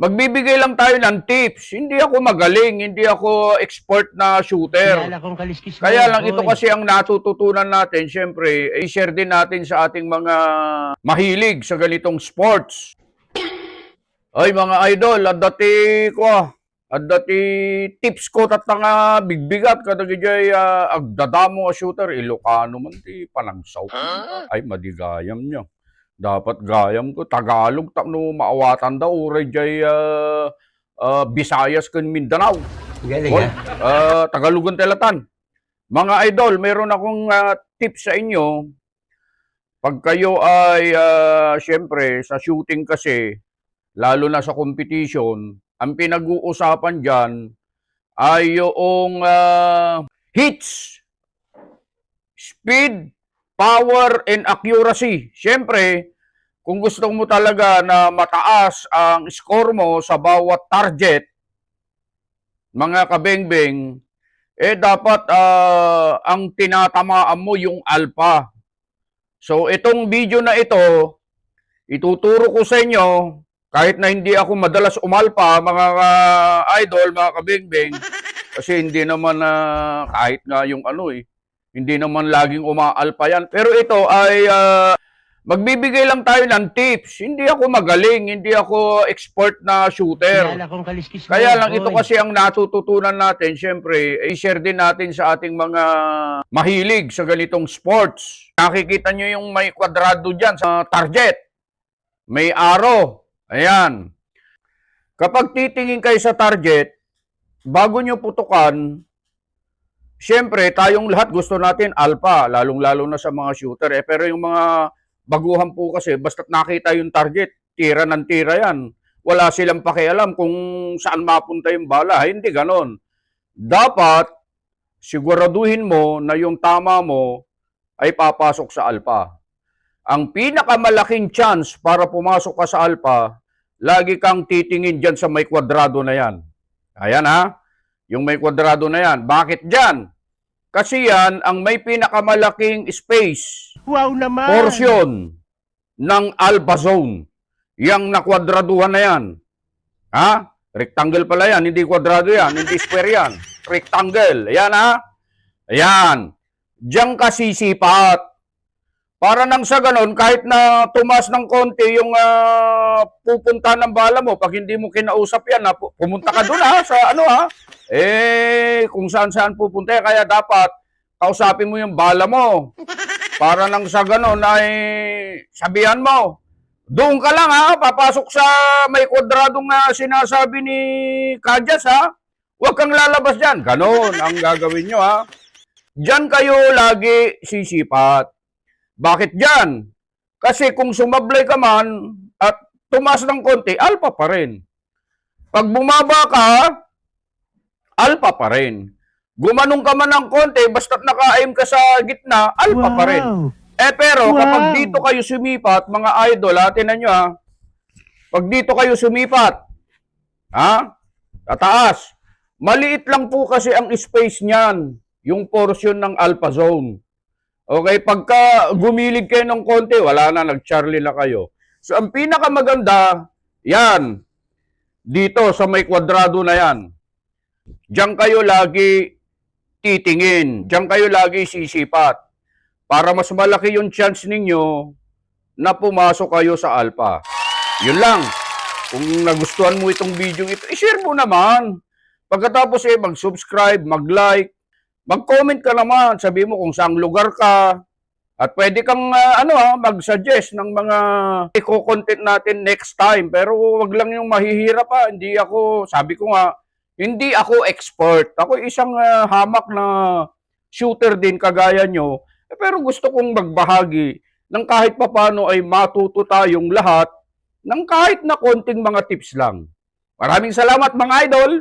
Magbibigay lang tayo ng tips. Hindi ako magaling, hindi ako expert na shooter. Kilala kong kaliskis mo, Kaya lang ito boy. kasi ang natututunan natin, syempre, i-share din natin sa ating mga mahilig sa ganitong sports. Ay mga idol, adati tips ko tatanga bigbigat kadagijay agdadamo a shooter Ilocano man ti panagsaw. Ay madigayam nyo. Dapat gayam ko Tagalog no maawatan daw uray jay Visayas ken Mindanao. Galing Hoy, ha? Tagalogan telatan. Mga idol, meron akong tips sa inyo. Pag kayo ay syempre sa shooting kasi lalo na sa competition, ang pinag-uusapan diyan ay yung hits, speed, power, and accuracy. Siyempre, kung gusto mo talaga na mataas ang score mo sa bawat target, mga kabengbeng, dapat ang tinatamaan mo yung alpha. So, itong video na ito, ituturo ko sa inyo, kahit na hindi ako madalas umalpa, mga idol, mga kabengbeng, kasi hindi naman kahit nga yung hindi naman laging umaalpa yan. Pero ito ay magbibigay lang tayo ng tips. Hindi ako magaling, hindi ako expert na shooter. Kilala kong kaliskis mo, Kaya lang ito boy. kasi ang natututunan natin, syempre, i-share din natin sa ating mga mahilig sa ganitong sports. Nakikita nyo yung may kwadrado dyan sa target. May arrow. Ayan. Kapag titingin kayo sa target, bago nyo putukan, syempre, tayong lahat gusto natin alpha, lalong-lalo na sa mga shooter. Pero yung mga baguhan po kasi, basta't nakita yung target, tira ng tira yan. Wala silang pakialam kung saan mapunta yung bala. Hindi ganon. Dapat, siguraduhin mo na yung tama mo ay papasok sa alpha. Ang pinakamalaking chance para pumasok ka sa alpha, lagi kang titingin dyan sa may kwadrado na yan. Ayan ha, yung may kwadrado na yan. Bakit dyan? Kasi yan ang may pinakamalaking space, Wow naman! portion ng alpha zone. Yang nakwadraduhan na yan. Ha? Rectangle pala yan, hindi kwadrado yan, hindi square yan. Rectangle. Ayan ha? Ayan. Diyan ka sisipat. Para nang sa ganon, kahit na tumas ng konti yung pupunta ng bala mo, pag hindi mo kinausap yan, pumunta ka doon sa kung saan pupunta. Kaya dapat kausapin mo yung bala mo. Para nang sa ganon ay sabihan mo, doon ka lang papasok sa may kwadradong sinasabi ni Kadyas Huwag kang lalabas dyan. Ganon ang gagawin nyo Diyan kayo lagi sisipat. Bakit dyan? Kasi kung sumablay ka man at tumas ng konti, alpha pa rin. Pag bumaba ka, alpha pa rin. Gumanong ka man ng konti, basta't naka-aim ka sa gitna, alpha pa rin. Pero kapag dito kayo sumipat, mga idol, tinan nyo pag dito kayo sumipat, tataas, maliit lang po kasi ang space niyan, yung portion ng alpha zone. Okay, pagka gumilig kayo ng konti, wala na, nag-Charlie na kayo. So, ang pinakamaganda, yan, dito sa may kwadrado na yan. Diyan kayo lagi titingin, diyan kayo lagi sisipat, para mas malaki yung chance ninyo na pumasok kayo sa alpha. Yun lang. Kung nagustuhan mo itong video ito, i-share mo naman. Pagkatapos mag-subscribe, mag-like, mag-comment ka naman, sabi mo kung saang lugar ka, at pwede kang mag-suggest ng mga i-content natin next time. Pero wag lang yung mahihirap Hindi ako, sabi ko hindi ako expert. Ako isang hamak na shooter din kagaya nyo. Pero gusto kong magbahagi ng kahit papano ay matuto tayong lahat ng kahit na konting mga tips lang. Maraming salamat mga idol!